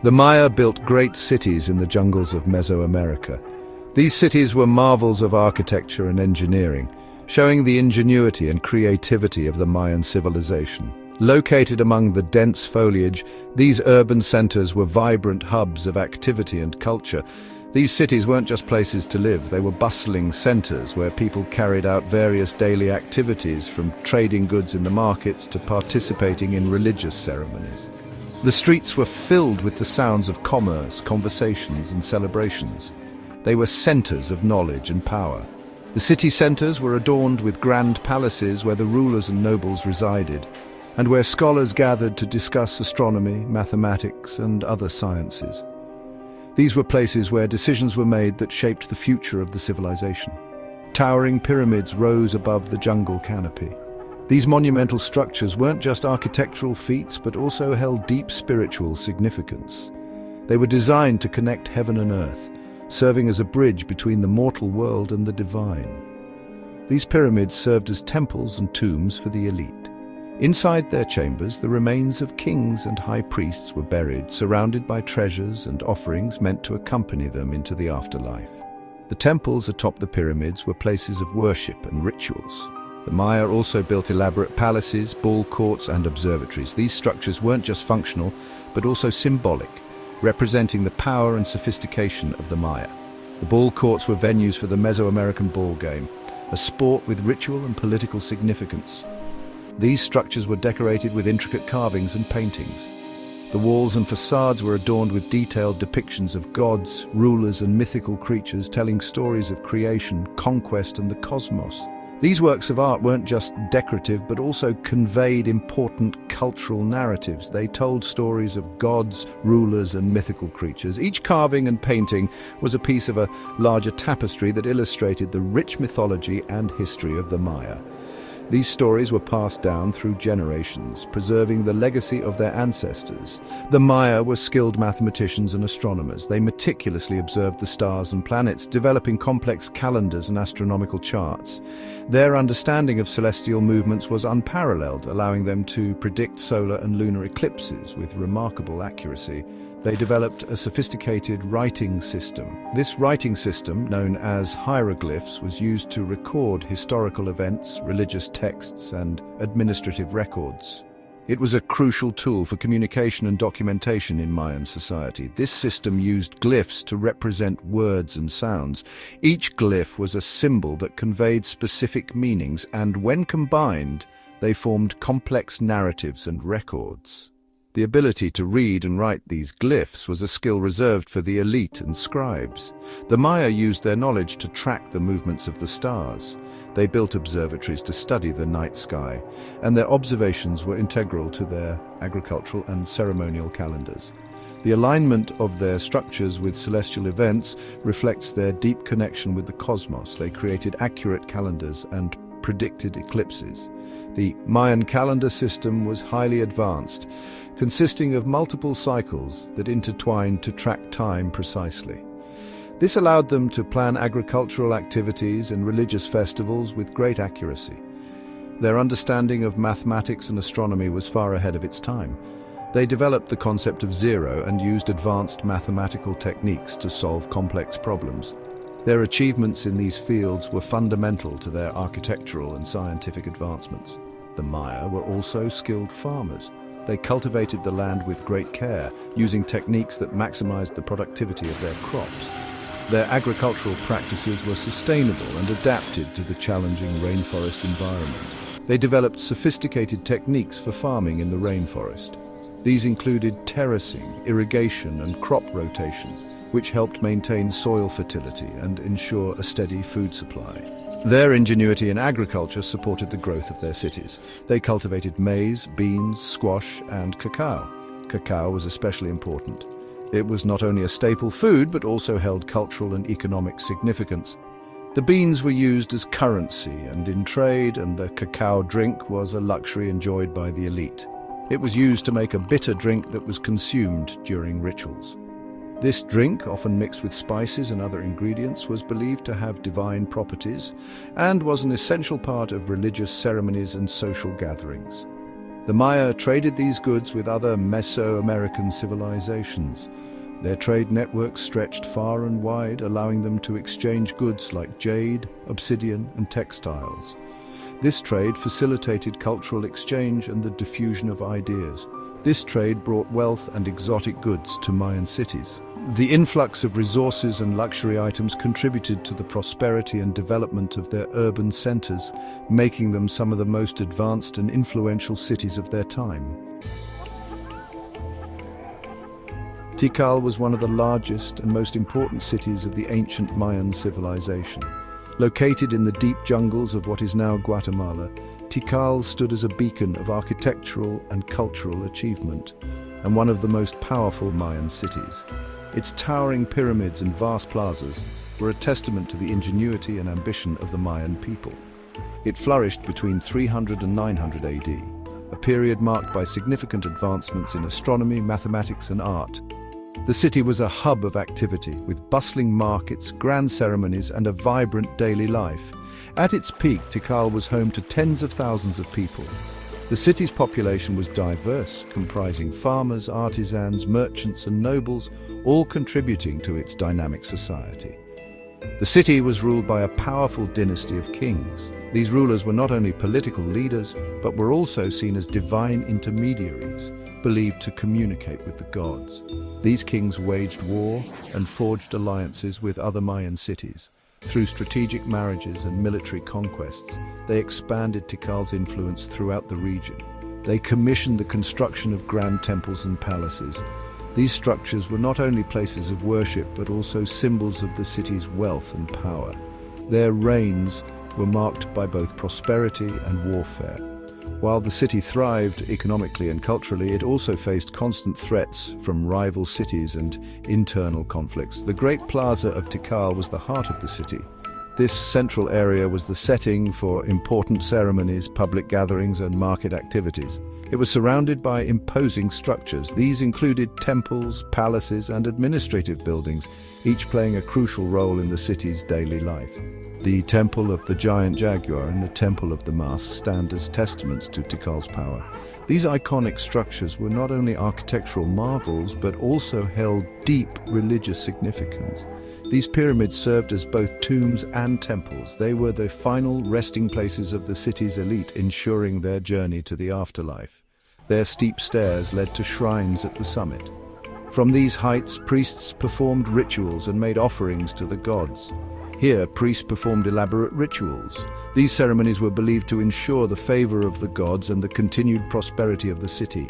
The Maya built great cities in the jungles of Mesoamerica. These cities were marvels of architecture and engineering, showing the ingenuity and creativity of the Mayan civilization. Located among the dense foliage, these urban centers were vibrant hubs of activity and culture. These cities weren't just places to live, they were bustling centers where people carried out various daily activities, from trading goods in the markets to participating in religious ceremonies. The streets were filled with the sounds of commerce, conversations, and celebrations. They were centers of knowledge and power. The city centers were adorned with grand palaces where the rulers and nobles resided, and where scholars gathered to discuss astronomy, mathematics, and other sciences. These were places where decisions were made that shaped the future of the civilization. Towering pyramids rose above the jungle canopy. These monumental structures weren't just architectural feats, but also held deep spiritual significance. They were designed to connect heaven and earth, serving as a bridge between the mortal world and the divine. These pyramids served as temples and tombs for the elite. Inside their chambers, the remains of kings and high priests were buried, surrounded by treasures and offerings meant to accompany them into the afterlife. The temples atop the pyramids were places of worship and rituals. The Maya also built elaborate palaces, ball courts, and observatories. These structures weren't just functional, but also symbolic, representing the power and sophistication of the Maya. The ball courts were venues for the Mesoamerican ball game, a sport with ritual and political significance. These structures were decorated with intricate carvings and paintings. The walls and facades were adorned with detailed depictions of gods, rulers, and mythical creatures, telling stories of creation, conquest, and the cosmos. These works of art weren't just decorative, but also conveyed important cultural narratives. They told stories of gods, rulers, and mythical creatures. Each carving and painting was a piece of a larger tapestry that illustrated the rich mythology and history of the Maya. These stories were passed down through generations, preserving the legacy of their ancestors. The Maya were skilled mathematicians and astronomers. They meticulously observed the stars and planets, developing complex calendars and astronomical charts. Their understanding of celestial movements was unparalleled, allowing them to predict solar and lunar eclipses with remarkable accuracy. They developed a sophisticated writing system. This writing system, known as hieroglyphs, was used to record historical events, religious texts, and administrative records. It was a crucial tool for communication and documentation in Mayan society. This system used glyphs to represent words and sounds. Each glyph was a symbol that conveyed specific meanings, and when combined, they formed complex narratives and records. The ability to read and write these glyphs was a skill reserved for the elite and scribes. The Maya used their knowledge to track the movements of the stars. They built observatories to study the night sky, and their observations were integral to their agricultural and ceremonial calendars. The alignment of their structures with celestial events reflects their deep connection with the cosmos. They created accurate calendars and predicted eclipses. The Mayan calendar system was highly advanced, consisting of multiple cycles that intertwined to track time precisely. This allowed them to plan agricultural activities and religious festivals with great accuracy. Their understanding of mathematics and astronomy was far ahead of its time. They developed the concept of zero and used advanced mathematical techniques to solve complex problems. Their achievements in these fields were fundamental to their architectural and scientific advancements. The Maya were also skilled farmers. They cultivated the land with great care, using techniques that maximized the productivity of their crops. Their agricultural practices were sustainable and adapted to the challenging rainforest environment. They developed sophisticated techniques for farming in the rainforest. These included terracing, irrigation, and crop rotation, which helped maintain soil fertility and ensure a steady food supply. Their ingenuity in agriculture supported the growth of their cities. They cultivated maize, beans, squash, and cacao. Cacao was especially important. It was not only a staple food, but also held cultural and economic significance. The beans were used as currency and in trade, and the cacao drink was a luxury enjoyed by the elite. It was used to make a bitter drink that was consumed during rituals. This drink, often mixed with spices and other ingredients, was believed to have divine properties and was an essential part of religious ceremonies and social gatherings. The Maya traded these goods with other Mesoamerican civilizations. Their trade networks stretched far and wide, allowing them to exchange goods like jade, obsidian, and textiles. This trade facilitated cultural exchange and the diffusion of ideas. This trade brought wealth and exotic goods to Mayan cities. The influx of resources and luxury items contributed to the prosperity and development of their urban centers, making them some of the most advanced and influential cities of their time. Tikal was one of the largest and most important cities of the ancient Mayan civilization. Located in the deep jungles of what is now Guatemala, Tikal stood as a beacon of architectural and cultural achievement, and one of the most powerful Mayan cities. Its towering pyramids and vast plazas were a testament to the ingenuity and ambition of the Mayan people. It flourished between 300 and 900 AD, a period marked by significant advancements in astronomy, mathematics, and art. The city was a hub of activity, with bustling markets, grand ceremonies, and a vibrant daily life. At its peak, Tikal was home to tens of thousands of people. The city's population was diverse, comprising farmers, artisans, merchants, and nobles, all contributing to its dynamic society. The city was ruled by a powerful dynasty of kings. These rulers were not only political leaders, but were also seen as divine intermediaries, believed to communicate with the gods. These kings waged war and forged alliances with other Mayan cities. Through strategic marriages and military conquests, they expanded Tikal's influence throughout the region. They commissioned the construction of grand temples and palaces. These structures were not only places of worship, but also symbols of the city's wealth and power. Their reigns were marked by both prosperity and warfare. While the city thrived economically and culturally, it also faced constant threats from rival cities and internal conflicts. The Great Plaza of Tikal was the heart of the city. This central area was the setting for important ceremonies, public gatherings, and market activities. It was surrounded by imposing structures. These included temples, palaces, and administrative buildings, each playing a crucial role in the city's daily life. The Temple of the Giant Jaguar and the Temple of the Mast stand as testaments to Tikal's power. These iconic structures were not only architectural marvels, but also held deep religious significance. These pyramids served as both tombs and temples. They were the final resting places of the city's elite, ensuring their journey to the afterlife. Their steep stairs led to shrines at the summit. From these heights, priests performed rituals and made offerings to the gods. Here, priests performed elaborate rituals. These ceremonies were believed to ensure the favor of the gods and the continued prosperity of the city.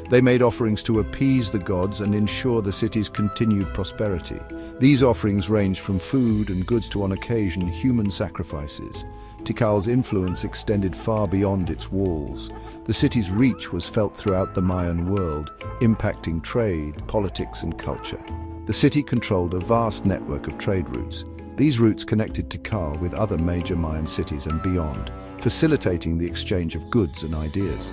They made offerings to appease the gods and ensure the city's continued prosperity. These offerings ranged from food and goods to, on occasion, human sacrifices. Tikal's influence extended far beyond its walls. The city's reach was felt throughout the Mayan world, impacting trade, politics, and culture. The city controlled a vast network of trade routes. These routes connected Tikal with other major Mayan cities and beyond, facilitating the exchange of goods and ideas.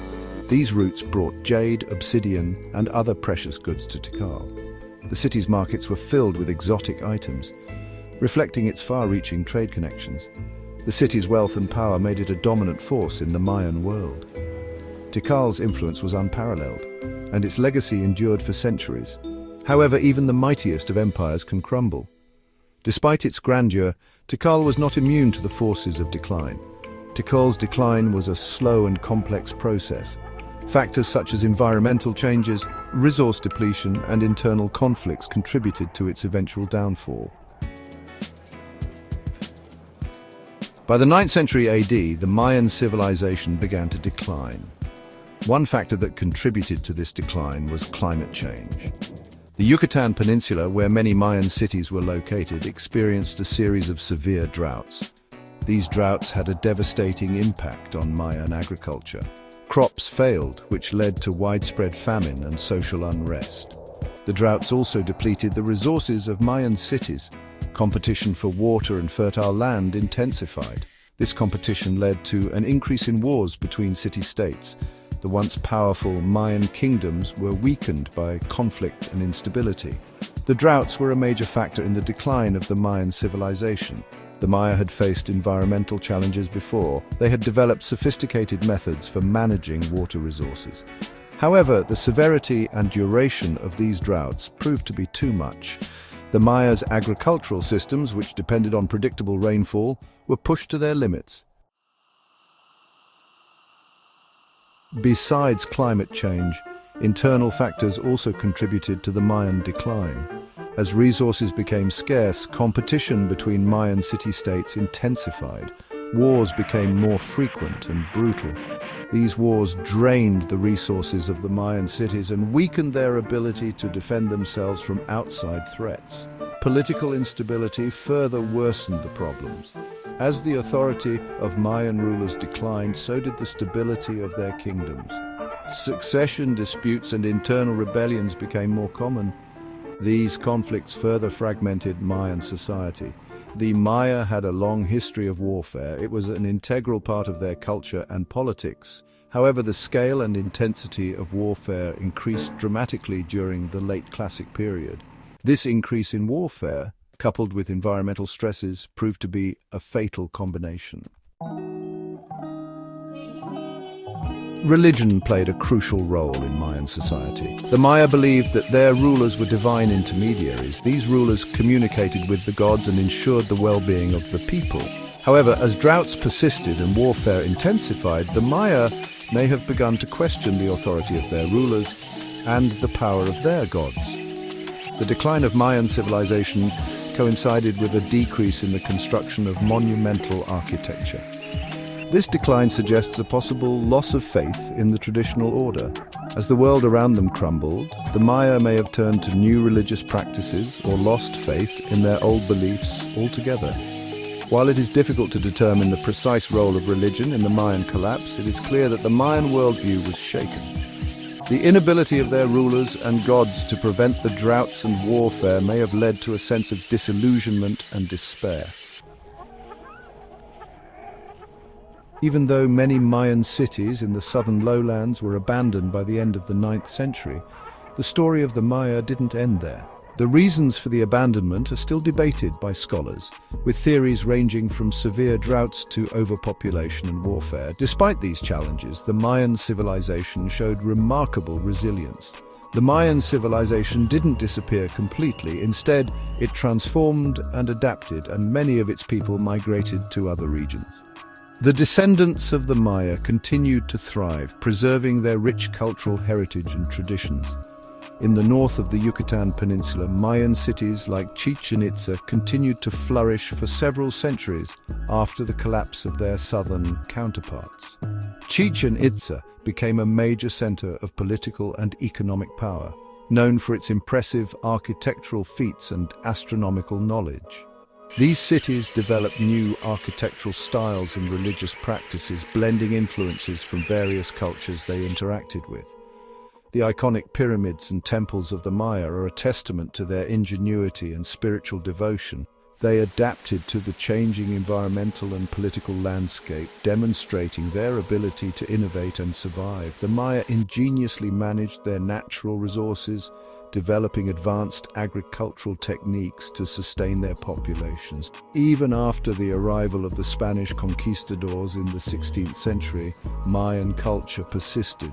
These routes brought jade, obsidian, and other precious goods to Tikal. The city's markets were filled with exotic items, reflecting its far-reaching trade connections. The city's wealth and power made it a dominant force in the Mayan world. Tikal's influence was unparalleled, and its legacy endured for centuries. However, even the mightiest of empires can crumble. Despite its grandeur, Tikal was not immune to the forces of decline. Tikal's decline was a slow and complex process. Factors such as environmental changes, resource depletion, and internal conflicts contributed to its eventual downfall. By the 9th century AD, the Mayan civilization began to decline. One factor that contributed to this decline was climate change. The Yucatan Peninsula, where many Mayan cities were located, experienced a series of severe droughts. These droughts had a devastating impact on Mayan agriculture. Crops failed, which led to widespread famine and social unrest. The droughts also depleted the resources of Mayan cities. Competition for water and fertile land intensified. This competition led to an increase in wars between city-states. The once powerful Mayan kingdoms were weakened by conflict and instability. The droughts were a major factor in the decline of the Mayan civilization. The Maya had faced environmental challenges before. They had developed sophisticated methods for managing water resources. However, the severity and duration of these droughts proved to be too much. The Maya's agricultural systems, which depended on predictable rainfall, were pushed to their limits. Besides climate change, internal factors also contributed to the Mayan decline. As resources became scarce, competition between Mayan city-states intensified. Wars became more frequent and brutal. These wars drained the resources of the Mayan cities and weakened their ability to defend themselves from outside threats. Political instability further worsened the problems. As the authority of Mayan rulers declined, so did the stability of their kingdoms. Succession disputes and internal rebellions became more common. These conflicts further fragmented Mayan society. The Maya had a long history of warfare. It was an integral part of their culture and politics. However, the scale and intensity of warfare increased dramatically during the late Classic period. This increase in warfare, coupled with environmental stresses, proved to be a fatal combination. Religion played a crucial role in Mayan society. The Maya believed that their rulers were divine intermediaries. These rulers communicated with the gods and ensured the well-being of the people. However, as droughts persisted and warfare intensified, the Maya may have begun to question the authority of their rulers and the power of their gods. The decline of Mayan civilization coincided with a decrease in the construction of monumental architecture. This decline suggests a possible loss of faith in the traditional order. As the world around them crumbled, the Maya may have turned to new religious practices or lost faith in their old beliefs altogether. While it is difficult to determine the precise role of religion in the Mayan collapse, it is clear that the Mayan worldview was shaken. The inability of their rulers and gods to prevent the droughts and warfare may have led to a sense of disillusionment and despair. Even though many Mayan cities in the southern lowlands were abandoned by the end of the 9th century, the story of the Maya didn't end there. The reasons for the abandonment are still debated by scholars, with theories ranging from severe droughts to overpopulation and warfare. Despite these challenges, the Mayan civilization showed remarkable resilience. The Mayan civilization didn't disappear completely. Instead, it transformed and adapted, and many of its people migrated to other regions. The descendants of the Maya continued to thrive, preserving their rich cultural heritage and traditions. In the north of the Yucatan Peninsula, Mayan cities like Chichen Itza continued to flourish for several centuries after the collapse of their southern counterparts. Chichen Itza became a major center of political and economic power, known for its impressive architectural feats and astronomical knowledge. These cities developed new architectural styles and religious practices, blending influences from various cultures they interacted with. The iconic pyramids and temples of the Maya are a testament to their ingenuity and spiritual devotion. They adapted to the changing environmental and political landscape, demonstrating their ability to innovate and survive. The Maya ingeniously managed their natural resources, developing advanced agricultural techniques to sustain their populations. Even after the arrival of the Spanish conquistadors in the 16th century, Mayan culture persisted.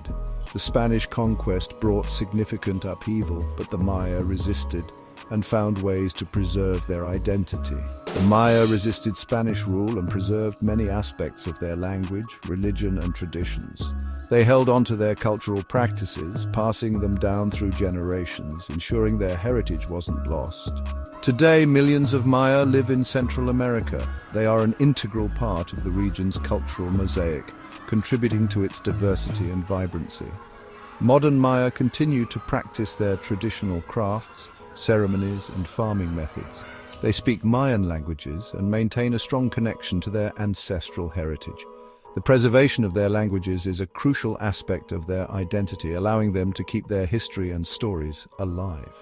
The Spanish conquest brought significant upheaval, but the Maya resisted and found ways to preserve their identity. The Maya resisted Spanish rule and preserved many aspects of their language, religion, and traditions. They held on to their cultural practices, passing them down through generations, ensuring their heritage wasn't lost. Today, millions of Maya live in Central America. They are an integral part of the region's cultural mosaic, contributing to its diversity and vibrancy. Modern Maya continue to practice their traditional crafts, ceremonies, and farming methods. They speak Mayan languages and maintain a strong connection to their ancestral heritage. The preservation of their languages is a crucial aspect of their identity, allowing them to keep their history and stories alive.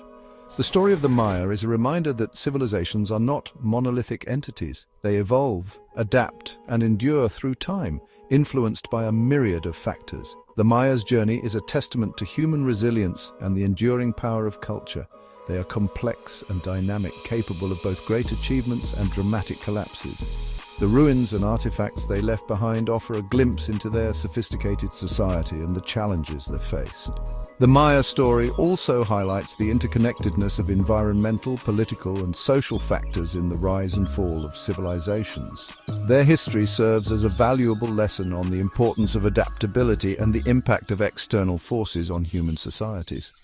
The story of the Maya is a reminder that civilizations are not monolithic entities. They evolve, adapt, and endure through time, influenced by a myriad of factors. The Maya's journey is a testament to human resilience and the enduring power of culture. They are complex and dynamic, capable of both great achievements and dramatic collapses. The ruins and artifacts they left behind offer a glimpse into their sophisticated society and the challenges they faced. The Maya story also highlights the interconnectedness of environmental, political, and social factors in the rise and fall of civilizations. Their history serves as a valuable lesson on the importance of adaptability and the impact of external forces on human societies.